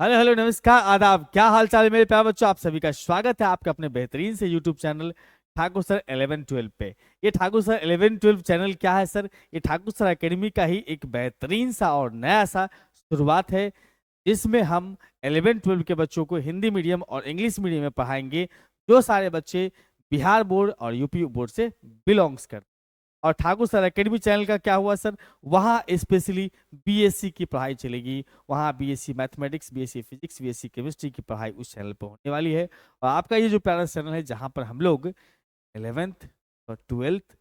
Hello hello नमस्कार आदाब, क्या हाल चाल है मेरे प्यारे बच्चों। आप सभी का स्वागत है आपके अपने बेहतरीन से यूट्यूब चैनल ठाकुर सर 11-12 पे। ये ठाकुर सर 11-12 चैनल क्या है सर? ये ठाकुर सर एकेडमी का ही एक बेहतरीन सा और नया सा शुरुआत है, जिसमें हम 11-12 के बच्चों को हिंदी मीडियम और इंग्लिश मीडियम में पढ़ाएंगे, जो सारे बच्चे बिहार बोर्ड और यूपी बोर्ड से बिलोंग्स करते हैं। और ठाकुर सर एकेडमी चैनल का क्या हुआ सर? वहाँ स्पेशली बीएससी की पढ़ाई चलेगी। वहाँ BSc mathematics, BSc physics, BSc chemistry की पढ़ाई उस चैनल पर होने वाली है। और आपका ये जो प्यारा चैनल है, जहाँ पर हम लोग 11th और 12th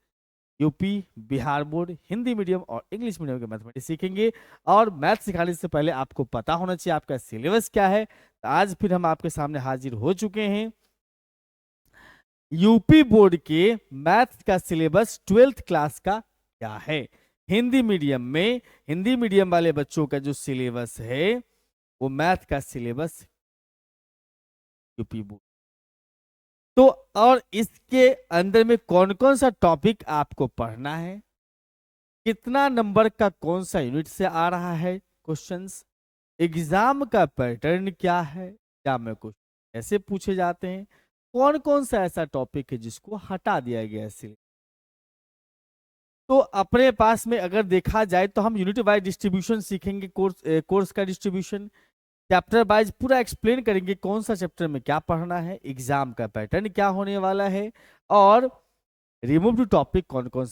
UP, Bihar board, Hindi medium और इंग्लिश मीडियम के मैथमेटिक्स सीखेंगे। और मैथ सिखाने से पहले आपको पता होना चाहिए आपका सिलेबस क्या है। तो आज फिर हम आपके सामने हाजिर हो चुके हैं। यूपी बोर्ड के मैथ का सिलेबस 12th क्लास का क्या है? हिंदी मीडियम में, हिंदी मीडियम वाले बच्चों का जो सिलेबस है वो मैथ का सिलेबस यूपी बोर्ड। तो और इसके अंदर में कौन कौन सा टॉपिक आपको पढ़ना है, कितना नंबर का कौन सा यूनिट से आ रहा है क्वेश्चंस, एग्जाम का पैटर्न क्या है, एग्जाम में क्वेश्चन ऐसे पूछे जाते हैं, कौन कौन सा ऐसा टॉपिक है जिसको हटा दिया गया है। तो अपने पास में अगर देखा जाए तो हम यूनिट वाइज डिस्ट्रीब्यूशन सीखेंगे, कोर्स का डिस्ट्रीब्यूशन, चैप्टर वाइज पूरा एक्सप्लेन करेंगे कौन सा चैप्टर में क्या पढ़ना है, एग्जाम का पैटर्न क्या होने वाला है, और रिमूव्ड टॉपिक कौन कौन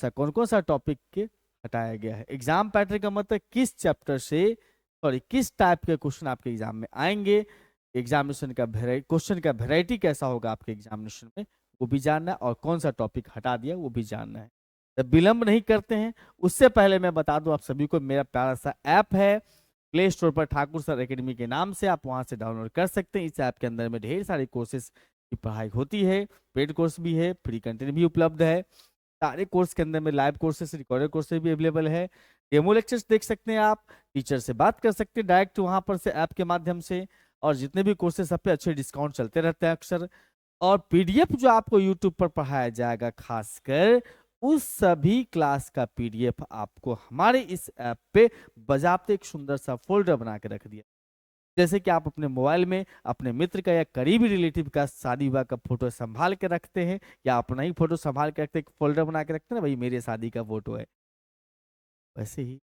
सा टॉपिक के हटाया गया है। एग्जाम पैटर्न का मतलब किस चैप्टर से, सॉरी किस टाइप के क्वेश्चन आपके एग्जाम में आएंगे, एग्जामिनेशन का क्वेश्चन का वेराइटी कैसा होगा आपके एग्जामिनेशन में, वो भी जानना है, और कौन सा टॉपिक हटा दिया वो भी जानना है। तो विलंब नहीं करते हैं, उससे पहले मैं बता दूं आप सभी को, मेरा प्यारा सा ऐप है प्ले स्टोर पर, ठाकुर सर एकेडमी के नाम से आप वहां से डाउनलोड कर सकते हैं। इस ऐप के अंदर में ढेर सारे कोर्सेज की पढ़ाई होती है, पेड कोर्स भी है, फ्री कंटेंट भी उपलब्ध है। सारे कोर्स के अंदर में लाइव कोर्सेज, रिकॉर्डेड कोर्सेज भी अवेलेबल है, डेमो लेक्चर्स देख सकते हैं आप, टीचर से बात कर सकते हैं डायरेक्ट वहां पर से ऐप के माध्यम से। और जितने भी कोर्सेज सब पे अच्छे डिस्काउंट चलते रहते हैं अक्सर। और पीडीएफ जो आपको यूट्यूब पर पढ़ाया जाएगा, खासकर उस सभी क्लास का पीडीएफ आपको हमारे इस ऐप पे बजाते एक सुंदर सा फोल्डर बना के रख दिया। जैसे कि आप अपने मोबाइल में अपने मित्र का या करीबी रिलेटिव का शादी विवाह का फोटो संभाल के रखते हैं, या अपना ही फोटो संभाल के रखते हैं, फोल्डर बना के रखते हैं ना, भाई मेरे शादी का फोटो है, वैसे ही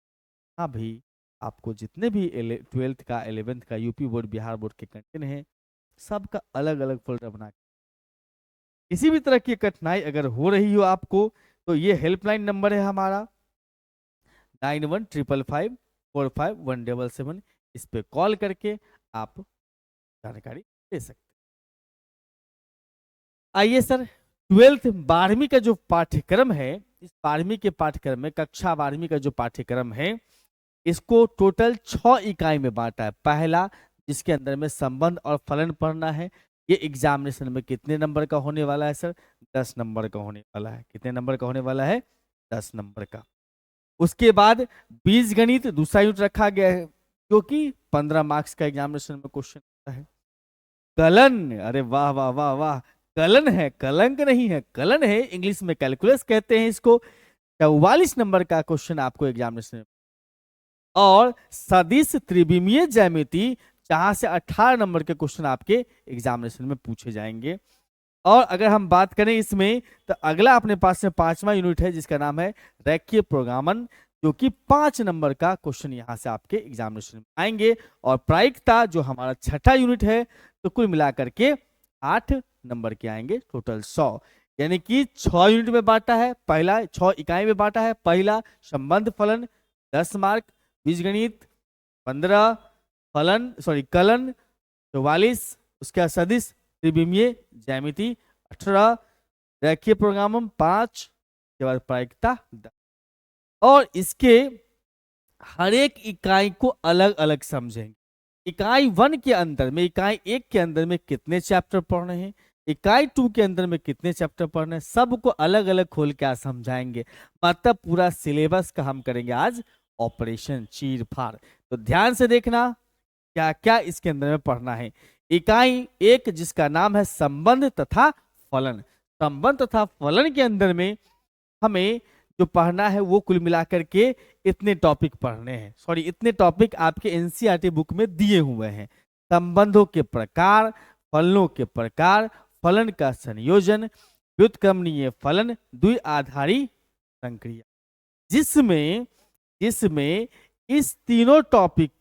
हाँ भाई, आपको जितने भी 12th का 11th का यूपी बोर्ड बिहार बोर्ड के कंटेंट हैं, सबका अलग अलग फोल्डर बना के। किसी भी तरह की कठिनाई अगर हो रही हो आपको, तो ये हेल्पलाइन नंबर है हमारा 9155545177। इस पे कॉल करके आप जानकारी दे सकते हैं। आइए सर, 12th 12वीं का जो पाठ्यक्रम है, इस 12वीं के पाठ्यक्रम में, कक्षा 12वीं का जो पाठ्यक्रम है, इसको टोटल 6 इकाई में बांटा है। पहला, जिसके अंदर में संबंध और फलन पढ़ना है, ये एग्जामिनेशन में कितने नंबर का होने वाला है सर? 10 नंबर का होने वाला है। कितने नंबर का होने वाला है? 10 नंबर का। उसके बाद बीज गणित दूसरा यूनिट रखा गया है, जो कि 15 मार्क्स का एग्जामिनेशन में क्वेश्चन होता है। कलन, अरे वाह वाह वाह वाह, कलन है, कलंक नहीं है, कलन है, इंग्लिश में कैलकुलस कहते हैं इसको। 44 नंबर का क्वेश्चन आपको एग्जामिनेशन में। और सदिश त्रिविमीय ज्यामिति, जहां से 18 नंबर के क्वेश्चन आपके एग्जामिनेशन में पूछे जाएंगे। और अगर हम बात करें इसमें, तो अगला अपने पास में 5वां यूनिट है, जिसका नाम है रेखीय प्रोग्रामन, जो कि 5 नंबर का क्वेश्चन यहां से आपके एग्जामिनेशन में आएंगे। और प्रायिकता जो हमारा 6ठा यूनिट है, तो कुल मिलाकर के 8 नंबर के आएंगे, टोटल 100। यानी कि 6 यूनिट में बांटा है, पहला 6 इकाई में बांटा है। पहला संबंध फलन 10 मार्क, बीजगणित 15, फलन सॉरी कलन 44, उसके बाद सदिश त्रिविमीय ज्यामिति 18, रेखीय प्रोग्रामम 5, के बाद प्रायिकता 10। और इसके हर एक इकाई को अलग अलग समझेंगे। इकाई 1 के अंदर में, इकाई 1 के अंदर में कितने चैप्टर पढ़ने हैं, इकाई 2 के अंदर में कितने चैप्टर पढ़ने हैं, सबको अलग अलग खोल के आज समझाएंगे। मतलब पूरा सिलेबस का हम करेंगे आज ऑपरेशन चीर फाड़। तो ध्यान से देखना क्या क्या इसके अंदर में पढ़ना है। इकाई 1 जिसका नाम है संबंध तथा फलन, संबंध तथा फलन के अंदर में हमें जो पढ़ना है वो कुल मिलाकर के इतने टॉपिक पढ़ने हैं। सॉरी, इतने टॉपिक आपके एनसीईआरटी बुक में दिए हुए हैं। संबंधों के प्रकार, फलनों के प्रकार, फलन का संयोजन, व्युत्क्रमणीय फलन, द्विआधारी संक्रिया। जिसमें जिसमें इस तीनों टॉपिक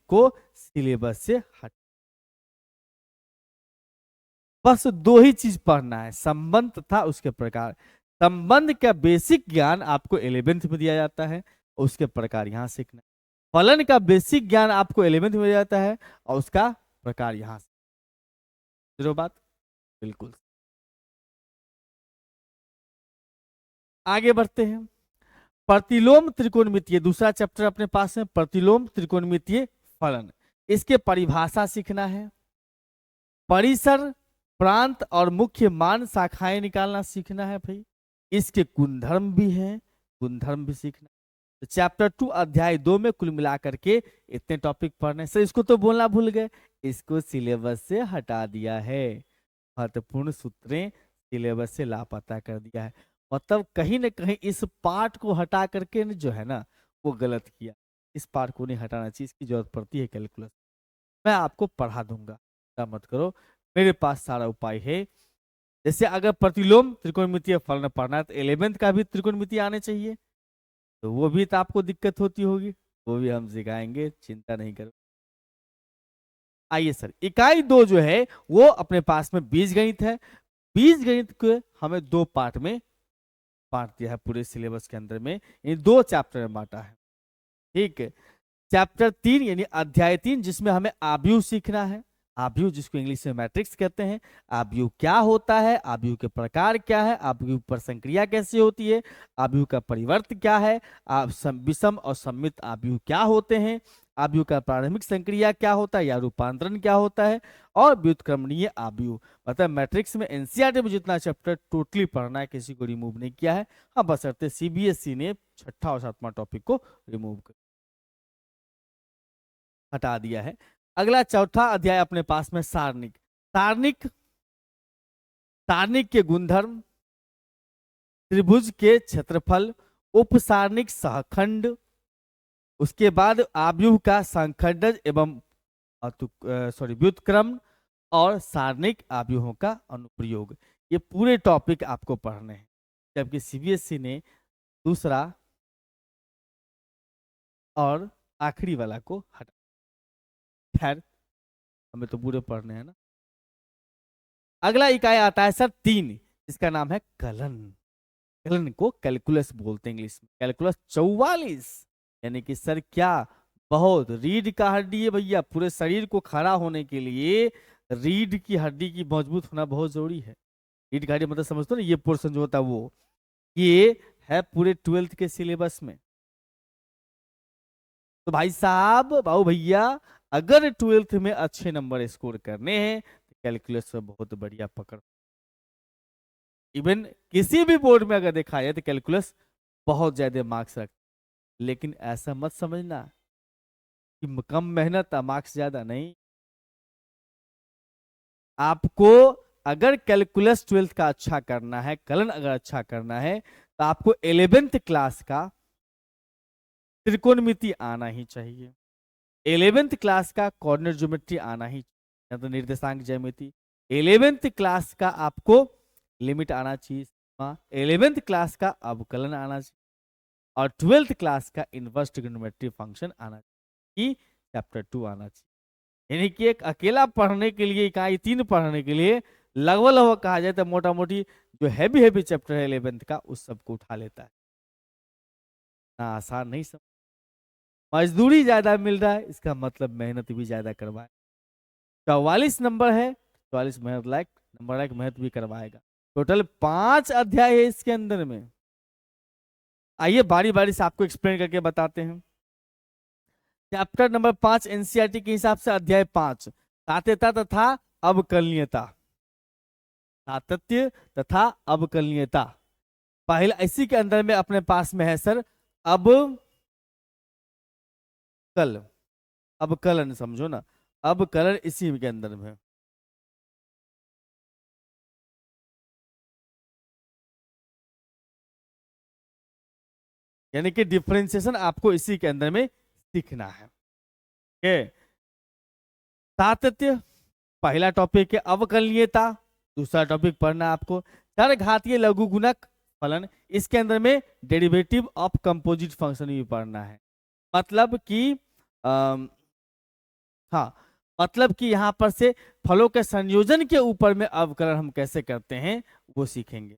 को सिलेबस से हट, बस दो ही चीज पढ़ना है, संबंध तथा उसके प्रकार। संबंध का बेसिक ज्ञान आपको 11th में दिया जाता है, उसके प्रकार यहां सीखना है। फलन का बेसिक ज्ञान आपको 11th में दिया जाता है और उसका प्रकार यहां से। जो बात बिल्कुल। आगे बढ़ते हैं। प्रतिलोम त्रिकोणमितीय, दूसरा चैप्टर अपने पास है, प्रतिलोम त्रिकोणमितीय फलन। इसके परिभाषा सीखना है, परिसर, प्रांत और मुख्य मान शाखाएं निकालना सीखना है भाई। इसके गुणधर्म भी हैं, गुणधर्म भी सीखना। तो चैप्टर 2 अध्याय 2 में कुल मिलाकर के इतने टॉपिक पढ़ने से, इसको तो बोलना भूल गए, इसको सिलेबस से हटा दिया है, महत्वपूर्ण सूत्रें सिलेबस से लापता कर दिया है। मतलब कहीं ना कहीं इस पार्ट को हटा करके जो है ना वो गलत किया। इस पार्ट को नहीं हटाना चाहिए, इसकी जरूरत पड़ती है कैलकुलस। मैं आपको पढ़ा दूंगा, चिंता मत करो, मेरे पास सारा उपाय है। जैसे अगर प्रतिलोम त्रिकोणमितीय फलन पढ़ना है तो 11th का भी त्रिकोणमितीय आने चाहिए, तो वो भी तो आपको दिक्कत होती होगी, वो भी हम सिखाएंगे, चिंता नहीं करो। आइए सर, इकाई 2 जो है वो अपने पास में बीजगणित है। बीजगणित को हमें दो पार्ट में बांट दिया है, पूरे सिलेबस के अंदर में इन दो चैप्टर में बांटा है। ठीक है, चैप्टर 3 यानी अध्याय 3 जिसमें हमें आव्यूह सीखना है। आव्यूह जिसको इंग्लिश में मैट्रिक्स कहते हैं। आव्यूह क्या होता है, आव्यूह के प्रकार क्या है, आव्यूह पर संक्रिया कैसे होती है, आव्यूह का परिवर्त क्या है, विषम और सम्मित आव्यूह क्या होते हैं, आव्यूह का प्रारंभिक संक्रिया क्या होता है या रूपांतरण क्या होता है, और व्युत्क्रमणीय आव्यूह। मतलब मैट्रिक्स में एनसीईआरटी में जितना चैप्टर टोटली पढ़ना है, किसी को रिमूव नहीं किया है। हाँ, बशर्ते सीबीएसई ने 6ठा और 7वां टॉपिक को रिमूव कर हटा दिया है। अगला चौथा अध्याय अपने पास में सारणिक। सारणिक सारणिक के गुणधर्म, त्रिभुज के क्षेत्रफल, उपसारणिक सहखंड, उसके बाद आव्यूह का संखंडज एवं व्युत्क्रम, और सारणिक आव्यूहों का अनुप्रयोग। ये पूरे टॉपिक आपको पढ़ने हैं, जबकि सीबीएसई ने दूसरा और आखिरी वाला को हटा। खैर, हमें तो पूरे पढ़ने हैं ना। अगला इकाई आता है सर 3, जिसका नाम है कलन। कलन को कैलकुलस बोलते हैं इंग्लिश में। कैलकुलस 44 यानी कि सर क्या, बहुत रीढ़ का हड्डी है भैया। पूरे शरीर को खड़ा होने के लिए रीढ़ की हड्डी की मजबूत होना बहुत जरूरी है। रीढ़ का हड्डी मतलब समझते हो ना, ये पोर्शन जो होता है वो, ये है पूरे 12th के सिलेबस में। तो भाई साहब, बाबू भैया, अगर 12th में अच्छे नंबर स्कोर करने हैं तो कैलकुलस में बहुत बढ़िया पकड़। इवन किसी भी बोर्ड में अगर देखा जाए तो कैलकुलस बहुत ज्यादा मार्क्स रखते, लेकिन ऐसा मत समझना कि कम मेहनत मार्क्स ज्यादा नहीं। आपको अगर कैलकुलस 12th का अच्छा करना है, कलन अगर अच्छा करना है, तो आपको 11th क्लास का त्रिकोणमिति आना ही चाहिए। 11th क्लास का कॉर्डिनेट ज्योमेट्री आना ही, या तो निर्देशांक ज्यामिति। 11th क्लास का आपको लिमिट आना चाहिए, 11th क्लास का अवकलन आना चाहिए, और 12th क्लास का इनवर्स ट्रिग्नोमेट्री फंक्शन आना चाहिए, चैप्टर 2 आना चाहिए। यानी कि एक अकेला पढ़ने के लिए, इकाई 3 पढ़ने के लिए लगभग लगभग कहा जाए तो मोटा मोटी जो हैवी हैवी चैप्टर है 11th का, उस सबको उठा लेता है ना। आसान नहीं सब, मजदूरी ज्यादा मिल रहा है, इसका मतलब मेहनत भी ज्यादा करवाए। 44 नंबर है, 44 मेहनत लायक नंबर, लायक मेहनत भी करवाएगा। टोटल 5 अध्याय है इसके अंदर में। आइए बारी बारी से आपको एक्सप्लेन करके बताते हैं। चैप्टर नंबर 5 एनसीईआरटी के हिसाब से अध्याय 5, सात्यता तथा अवकलनीयता। सातत्य तथा अवकलनीयता। पहले इसी के अंदर में अपने पास में है सर अवकलन, समझो ना, अवकलन इसी के अंदर में है। यानी कि डिफरेंशिएशन आपको इसी के अंदर में सीखना है। सातत्य, पहला टॉपिक है अवकलनीयता, दूसरा टॉपिक पढ़ना है आपको चरघातीय लघुगुणक फलन, इसके अंदर में डेरिवेटिव ऑफ कंपोजिट फंक्शन भी पढ़ना है। मतलब कि हाँ, मतलब कि यहाँ पर से फलों के संयोजन के ऊपर में अवकलन हम कैसे करते हैं वो सीखेंगे।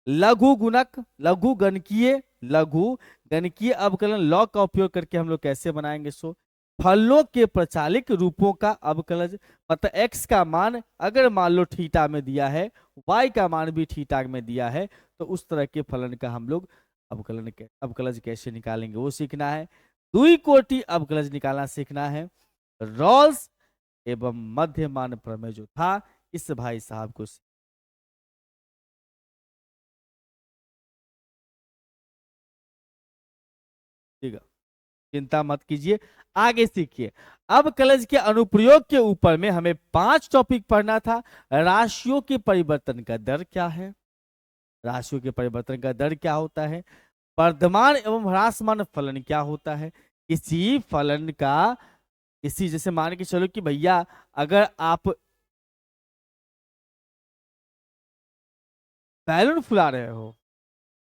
लघु गुणक, लघु गणकीय, लघु गणकीय अवकलन लॉग का उपयोग करके हम लोग कैसे बनाएंगे। सो फलों के प्रचालित रूपों का अवकलन, मतलब x का मान अगर मान लो थीटा में दिया है, y का मान भी थीटा में दिया है, तो उस तरह के फलन का हम लोग अवकलज कैसे निकालेंगे वो सीखना है। द्विकोटि अवकलज निकालना सीखना है। रॉल्स एवं मध्यमान प्रमेय जो था इस भाई साहब को ठीक है, चिंता मत कीजिए, आगे सीखिए। अब कलज के अनुप्रयोग के ऊपर में हमें 5 टॉपिक पढ़ना था। राशियों के परिवर्तन का दर क्या है, राशियों के परिवर्तन का दर क्या होता है, वर्धमान एवं ह्रासमान फलन क्या होता है, किसी फलन का, इसी जैसे मान के चलो कि भैया अगर आप बैलून फुला रहे हो,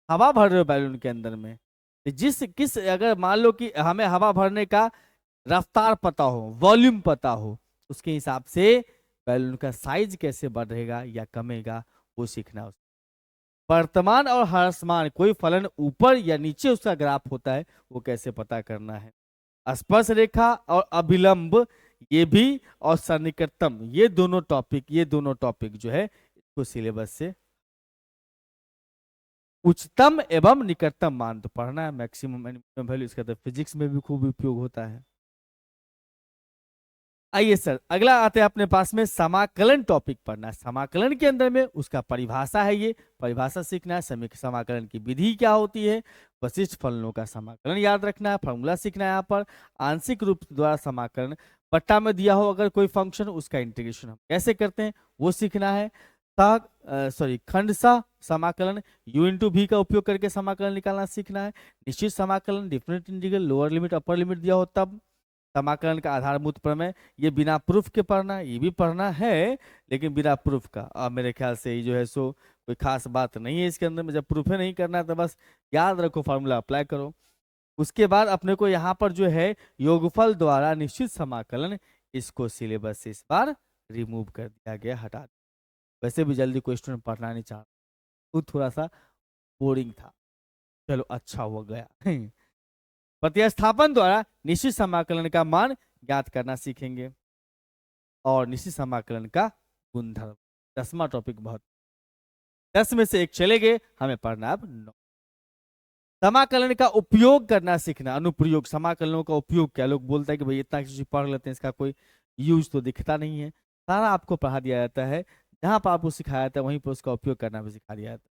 हवा भर रहे हो बैलून के अंदर में, जिस किस अगर मान लो कि हमें हवा भरने का रफ्तार पता हो, वॉल्यूम पता हो, उसके हिसाब से बैलून का साइज कैसे बढ़ेगा या कमेगा वो सीखना है। वर्तमान और ह्रासमान, कोई फलन ऊपर या नीचे उसका ग्राफ होता है वो कैसे पता करना है। स्पर्श रेखा और अभिलंब ये भी, और सन्निकटतम, ये दोनों टॉपिक जो है इसको सिलेबस से उच्चतम एवं निकटतम मान तो पढ़ना है, मैक्सिमम एंड वैल्यू, इसका तो फिजिक्स में भी खूब उपयोग होता है। आइए सर अगला आते हैं अपने पास में समाकलन टॉपिक पढ़ना है। समाकलन के अंदर में उसका परिभाषा है, ये परिभाषा सीखना है। समाकलन की विधि क्या होती है, वशिष्ठ फलनों का समाकलन याद रखना है, फॉर्मूला सीखना है। यहाँ पर आंशिक रूप द्वारा समाकलन, पट्टा में दिया हो अगर कोई फंक्शन उसका इंटीग्रेशन हम कैसे करते हैं वो सीखना है। खंडशः समाकलन, u इंटू भी का उपयोग करके समाकलन निकालना सीखना है। निश्चित समाकलन, different integral, lower limit upper limit दिया हो तब। समाकलन का आधारभूत प्रमेय, ये बिना प्रूफ के पढ़ना, ये भी पढ़ना है लेकिन बिना प्रूफ का। अब मेरे ख्याल से ये जो है सो कोई खास बात नहीं है इसके अंदर में, जब प्रूफ नहीं करना तो बस याद रखो, फार्मूला अप्लाई करो। उसके बाद अपने को यहाँ पर जो है योगफल द्वारा निश्चित समाकलन, इसको सिलेबस से इस बार रिमूव कर दिया गया, हटा दिया। वैसे भी जल्दी क्वेश्चन पढ़ना नहीं चाह, वो थोड़ा सा बोरिंग था, चलो अच्छा हो गया। प्रतिस्थापन द्वारा निश्चित समाकलन का मान ज्ञात करना सीखेंगे और निश्चित समाकलन का गुणधर्म, 10वां टॉपिक। बहुत 10 में से एक चले गए, हमें पढ़ना अब 9। समाकलन का उपयोग करना सीखना, अनुप्रयोग, समाकलनों का उपयोग क्या, लोग बोलते हैं कि भाई इतना चीज पढ़ लेते हैं इसका कोई यूज तो दिखता नहीं है। सारा आपको पढ़ा दिया जाता है, जहां पर आपको सिखाया जाता है वहीं पर उसका उपयोग करना भी सिखा दिया जाता है।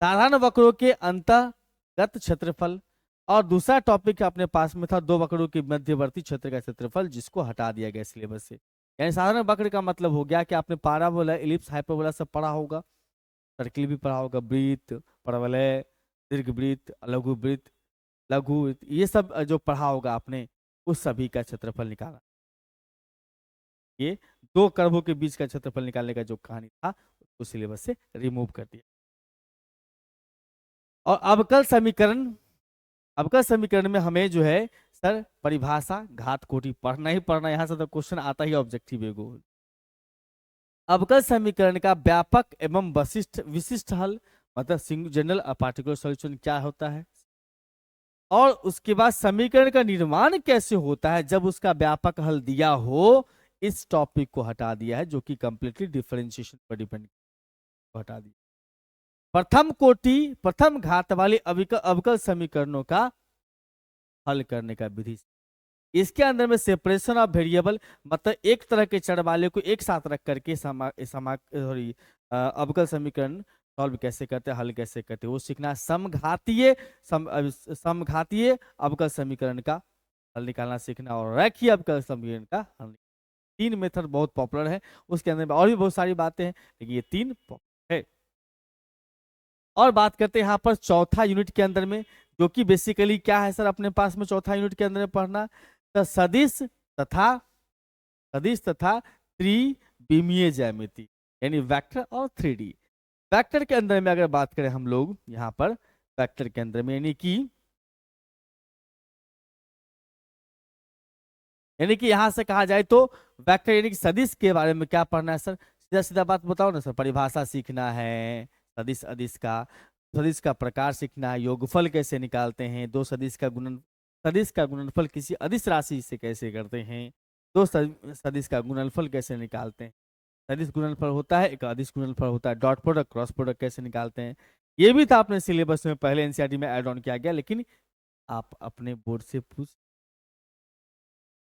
साधारण वक्रों के अंतर्गत क्षेत्रफल, और दूसरा टॉपिक अपने पास में था दो वक्रों के मध्यवर्ती क्षेत्र का क्षेत्रफल, जिसको हटा दिया गया सिलेबस से। यानी साधारण वक्र का मतलब हो गया कि आपने पाराबोला, इलिप्स, हाइपरबोला सब पढ़ा होगा, सर्किल भी पढ़ा होगा, वृत्त, परवलय, दीर्घवृत्त, लघु वृत्त, लघु वृत्त, ये सब जो पढ़ा होगा आपने, उस सभी का क्षेत्रफल निकाला। ये दो कर्वों के बीच का क्षेत्रफल निकालने का जो कहानी था उसको सिलेबस से रिमूव कर दिया। और अवकल समीकरण, अवकल समीकरण में हमें जो है सर परिभाषा, घात कोटि पढ़ना ही पढ़ना, यहां से तो क्वेश्चन आता ही ऑब्जेक्टिव है गोल। अवकल समीकरण का व्यापक एवं विशिष्ट हल, मतलब जनरल पार्टिकुलर सॉल्यूशन क्या होता है, और उसके बाद समीकरण का निर्माण कैसे होता है जब उसका व्यापक हल दिया हो, इस टॉपिक को हटा दिया है, जो कि कंप्लीटली डिफरेंशिएशन पर डिपेंड, हटा दिया। प्रथम कोटि, प्रथम घात वाले अवकल समीकरणों का हल करने का विधि, इसके अंदर में सेपरेशन ऑफ वेरिएबल, मतलब एक तरह के चर वाले को एक साथ रख करके अवकल समीकरण सॉल्व कैसे करते हैं, हल कैसे करते हैं वो सीखना। समघातीय अवकल समीकरण का हल निकालना सीखना, और रेखीय अवकल समीकरण का हल। 3 मेथड बहुत पॉपुलर है, उसके अंदर और भी बहुत सारी बातें हैं लेकिन ये 3 है। और बात करते हैं यहाँ पर चौथा यूनिट के अंदर में, जो कि बेसिकली क्या है सर अपने पास में चौथा यूनिट के अंदर में पढ़ना, तो सदिश तथा सदिश तथा त्रिविमीय ज्यामिति, यानी वेक्टर और 3D। वेक्टर के अंदर में अगर बात करें हम लोग यहाँ पर वेक्टर के अंदर में, यानी कि यहां से कहा जाए तो वेक्टर यानी कि सदिश के बारे में क्या पढ़ना है सर? सीधा सीधा बात बताओ ना सर, परिभाषा सीखना है सदिश अदिश का, सदिश का प्रकार सीखना है, योगफल कैसे निकालते हैं, दो सदिश का गुणनफल किसी अदिश राशि से कैसे करते हैं, दो सदिश का गुणनफल कैसे निकालते हैं, सदिश गुणनफल होता है, एक अदिश गुणनफल होता है, डॉट प्रोडक्ट क्रॉस प्रोडक्ट कैसे निकालते हैं। ये भी था अपने सिलेबस में, पहले एनसीईआरटी में ऐड ऑन किया गया, लेकिन आप अपने बोर्ड से पूछ,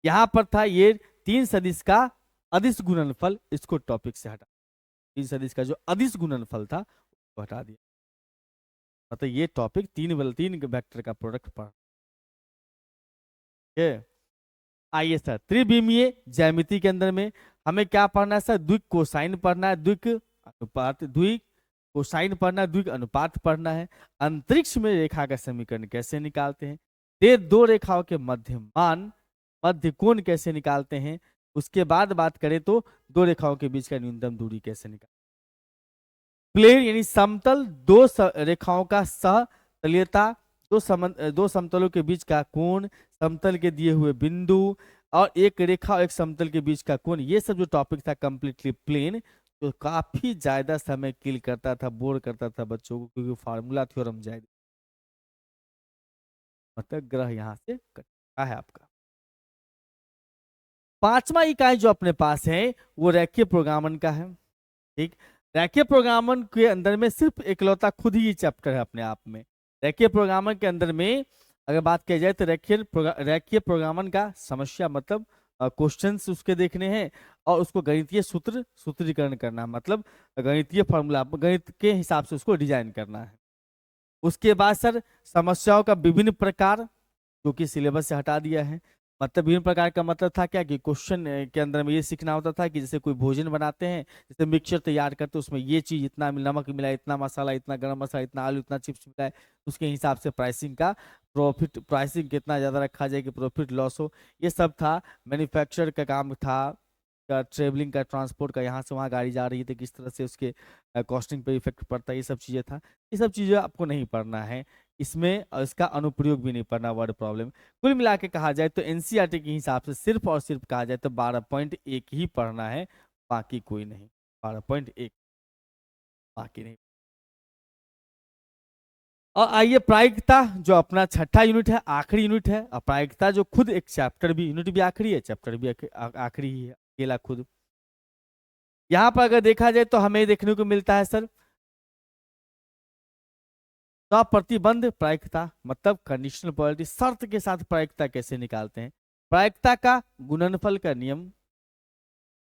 यहां पर था ये तीन सदिश का अदिश गुणनफल, इसको टॉपिक से हटा, तीन सदिश का जो अदिश गुणनफल था उसको हटा दिया, मतलब ये टॉपिक तीन वेक्टर का प्रोडक्ट पढ़ के। आइए सर, त्रिविमीय ज्यामिति के अंदर में हमें क्या पढ़ना है सर? द्विक कोसाइन पढ़ना है, द्विक अनुपात, द्विक कोसाइन पढ़ना है, द्विक अनुपात पढ़ना है, अंतरिक्ष में रेखा का समीकरण कैसे निकालते हैं, ते दो रेखाओं के मध्यमान मध्य कोण कैसे निकालते हैं, उसके बाद बात करें तो दो रेखाओं के बीच का न्यूनतम दूरी कैसे निकालते, प्लेन यानी समतल, रेखाओं का सहतलीयता, दो समतलों के बीच का कोण, समतल के दिए हुए बिंदु, और एक रेखा और एक समतल के बीच का कोण, ये सब जो टॉपिक था कंप्लीटली प्लेन, तो काफी ज्यादा समय किल करता था, बोर करता था बच्चों को, क्योंकि फार्मूला थ्योरम ज्यादा, मतलब ग्रह यहां से कटता है आपका। पांचवा इकाई जो अपने पास है वो रेखीय प्रोग्रामन का है। ठीक, रेखीय प्रोग्रामन के अंदर में सिर्फ इकलौता खुद ही चैप्टर है अपने आप में। रेखीय प्रोग्रामन के अंदर में अगर बात की जाए तो रेखीय प्रोग्रामन का समस्या मतलब क्वेश्चंस उसके देखने हैं, और उसको गणितीय सूत्रीकरण करना, मतलब गणितीय फॉर्मूला गणित के हिसाब से उसको डिजाइन करना है। उसके बाद सर समस्याओं का विभिन्न प्रकार, जो कि सिलेबस से हटा दिया है। मतलब विभिन्न प्रकार का मतलब था क्या कि क्वेश्चन के अंदर में ये सीखना होता था कि जैसे कोई भोजन बनाते हैं, जैसे मिक्सचर तैयार करते हैं, उसमें ये चीज इतना नमक मिला, इतना मसाला, इतना गरम मसाला, इतना आलू, इतना चिप्स मिला है, उसके हिसाब से प्राइसिंग का प्रॉफिट, प्राइसिंग कितना ज्यादा रखा जाए कि प्रॉफिट लॉस हो, ये सब था। मैन्युफैक्चर का काम था, का ट्रेवलिंग का, ट्रांसपोर्ट का, यहाँ से वहाँ गाड़ी जा रही थी किस तरह से उसके कॉस्टिंग पे इफेक्ट पड़ता है, ये सब चीज़ें था। ये सब चीज़ें आपको नहीं पढ़ना है इसमें, और इसका अनुप्रयोग भी नहीं पढ़ना, वर्ड प्रॉब्लम। कुल मिला के कहा जाए तो एनसीईआरटी के हिसाब से सिर्फ और सिर्फ कहा जाए तो 12.1 ही पढ़ना है, बाकी कोई नहीं। 12.1 बाकी नहीं। और आइए प्रायिकता, जो अपना छठा यूनिट है, आखिरी यूनिट है। और प्रायिकता जो खुद एक चैप्टर भी, यूनिट भी आखिरी है, चैप्टर भी आखिरी ही है, अकेला खुद। यहाँ पर अगर देखा जाए तो हमें देखने को मिलता है सर प्रतिबंध प्रायिकता, मतलब कंडीशनल प्रोबेबिलिटी, शर्त के साथ प्रायिकता कैसे निकालते हैं, प्रायिकता का गुणनफल का नियम,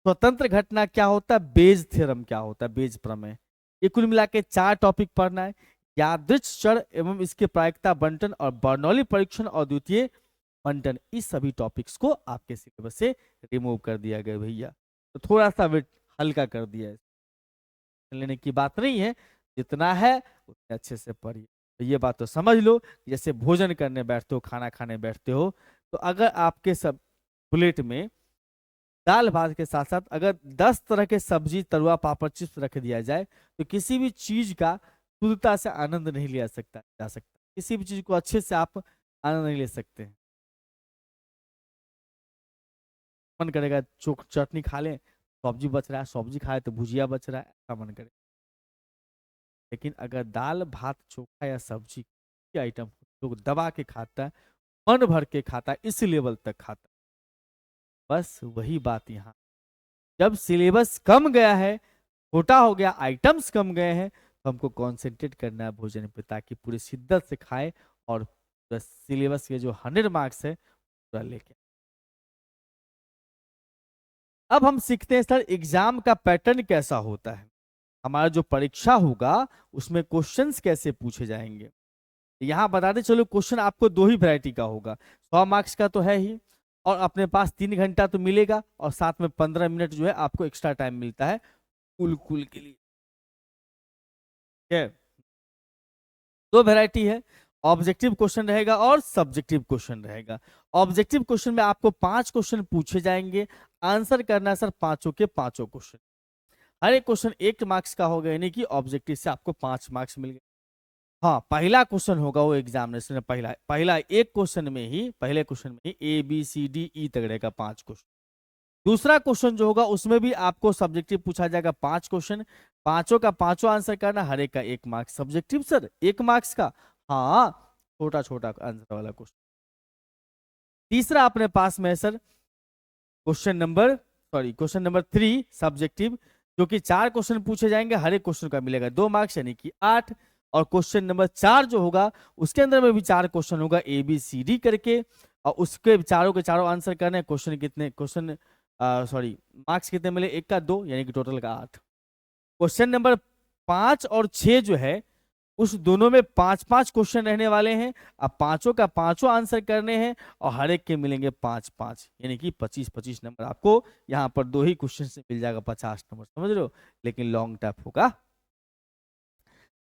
स्वतंत्र घटना क्या होता है, बेज थ्योरम क्या होता है, बेज प्रमेय। ये कुल मिला के 4 टॉपिक पढ़ना है। यादृच्छ चर एवं इसके प्रायिकता बंटन और बर्नौली परीक्षण और द्वितीय बंटन, इस सभी टॉपिक्स को आपके सिलेबस से रिमूव कर दिया गया भैया, तो थोड़ा सा वेट हल्का कर दिया है, लेने की बात नहीं है, जितना है उतने अच्छे से पढ़िए। तो ये बात तो समझ लो, जैसे भोजन करने बैठते हो, खाना खाने बैठते हो, तो अगर आपके सब प्लेट में दाल भात के साथ साथ अगर 10 तरह के सब्जी, तरुआ, पापड़, चिप्स रख दिया जाए, तो किसी भी चीज का शुद्धता से आनंद नहीं लिया जा सकता, किसी भी चीज को अच्छे से आप आनंद नहीं ले सकते हैं। मन करेगा चोख चटनी खा लें, सब्जी बच रहा है, सब्जी खाए तो भुजिया बच रहा है, ऐसा मन करे। लेकिन अगर दाल भात चोखा या सब्जी की आइटम लोग दबा के खाता है, मन भर के खाता है, इस लेवल तक खाता है, बस वही बात यहाँ, जब सिलेबस कम गया है, छोटा हो गया, आइटम्स कम गए हैं, तो हमको कॉन्सेंट्रेट करना है भोजन पे, ताकि पूरी शिद्दत से खाए और सिलेबस के जो 100 मार्क्स है पूरा लेके। अब हम सीखते हैं सर एग्जाम का पैटर्न कैसा होता है, हमारा जो परीक्षा होगा उसमें क्वेश्चंस कैसे पूछे जाएंगे। यहाँ बताते चलो, क्वेश्चन आपको 2 ही वैरायटी का होगा, 100 मार्क्स का तो है ही, और अपने पास 3 घंटा तो मिलेगा, और साथ में 15 मिनट जो है आपको एक्स्ट्रा टाइम मिलता है कुल के लिए। ठीक है, 2 वैरायटी है, ऑब्जेक्टिव क्वेश्चन रहेगा और सब्जेक्टिव क्वेश्चन रहेगा। ऑब्जेक्टिव क्वेश्चन में आपको 5 क्वेश्चन पूछे जाएंगे, आंसर करना है सर पांचों के पांचों क्वेश्चन। हर एक क्वेश्चन 1 मार्क्स का होगा, यानी कि ऑब्जेक्टिव से आपको 5 मार्क्स मिल गए। हाँ, पहला क्वेश्चन होगा वो एग्जामिनेशन में, पहला एक क्वेश्चन में ही, पहले क्वेश्चन में ही ABCDE तक रहेगा 5 क्वेश्चन। दूसरा क्वेश्चन जो होगा उसमें भी आपको सब्जेक्टिव पूछा जाएगा 5 क्वेश्चन, पांचों का पांचों आंसर करना, हर एक का 1 मार्क्स। सब्जेक्टिव सर 1 मार्क्स का, हाँ, छोटा छोटा आंसर वाला क्वेश्चन। तीसरा अपने पास में है सर क्वेश्चन नंबर 3 सब्जेक्टिव, जो कि 4 क्वेश्चन पूछे जाएंगे, हर एक क्वेश्चन का मिलेगा 2 मार्क्स, यानी कि 8। और क्वेश्चन नंबर 4 जो होगा उसके अंदर में भी 4 क्वेश्चन होगा ABCD करके, और उसके चारों के चारों आंसर करने। क्वेश्चन कितने, मार्क्स कितने मिले, 1 का 2, यानी कि टोटल का 8। क्वेश्चन नंबर 5 और 6 जो है उस दोनों में 5-5 क्वेश्चन रहने वाले हैं। अब पांचों का पांचों आंसर करने हैं, और हर एक के मिलेंगे 5-5, यानी कि 25-25 नंबर आपको यहाँ पर 2 ही क्वेश्चन से मिल जाएगा 50 नंबर, समझ रहे हो। लेकिन लॉन्ग टफ होगा।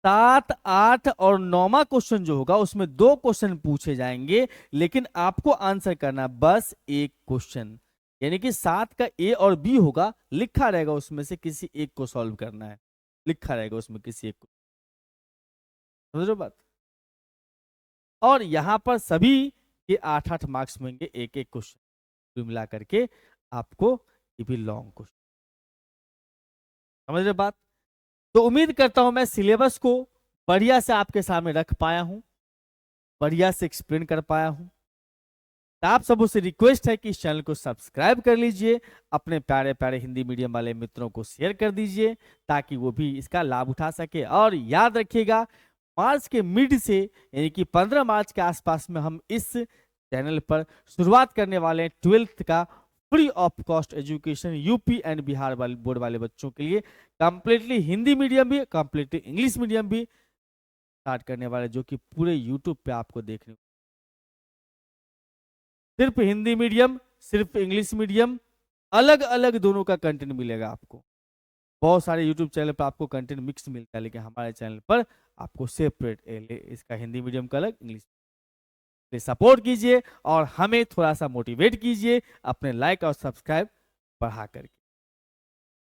7, 8 और 9वां क्वेश्चन जो होगा उसमें 2 क्वेश्चन पूछे जाएंगे, लेकिन आपको आंसर करना बस 1 क्वेश्चन, यानी कि 7 का A और B होगा, लिखा रहेगा उसमें से किसी एक को सॉल्व करना है, लिखा रहेगा उसमें किसी एक को, समझ रहे हो बात। और यहां पर सभी के 8-8 मार्क्स मिलेंगे, एक एक क्वेश्चन मिला करके आपको, ये भी लॉन्ग क्वेश्चन, समझ रहे बात। तो उम्मीद करता हूं मैं सिलेबस को बढ़िया से आपके सामने रख पाया हूं, बढ़िया से एक्सप्लेन कर पाया हूं। तो आप सबों से रिक्वेस्ट है कि इस चैनल को सब्सक्राइब कर लीजिए, अपने प्यारे प्यारे हिंदी मीडियम वाले मित्रों को शेयर कर दीजिए, ताकि वो भी इसका लाभ उठा सके। और याद रखिएगा, मार्च के मिड से, यानी कि 15 मार्च के आसपास में हम इस चैनल पर शुरुआत करने वाले हैं 12th का free of cost education UP and Bihar वाले बोर्ड वाले बच्चों के लिए। कंप्लीटली हिंदी मीडियम भी, कंप्लीटली इंग्लिश मीडियम भी स्टार्ट करने वाले, जो कि पूरे यूट्यूब पे आपको देखने को, सिर्फ हिंदी मीडियम, सिर्फ इंग्लिश मीडियम, अलग अलग दोनों का कंटेंट मिलेगा आपको। बहुत सारे यूट्यूब चैनल पर आपको कंटेंट मिक्स मिलता है, लेकिन हमारे चैनल पर आपको सेपरेट, इसका हिंदी मीडियम का अलग, इंग्लिश। सपोर्ट कीजिए और हमें थोड़ा सा मोटिवेट कीजिए अपने लाइक और सब्सक्राइब बढ़ा करके।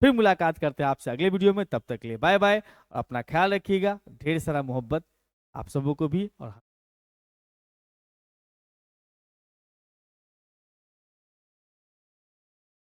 फिर मुलाकात करते हैं आपसे अगले वीडियो में, तब तक के लिए बाय बाय। अपना ख्याल रखिएगा, ढेर सारा मोहब्बत आप सबों को भी और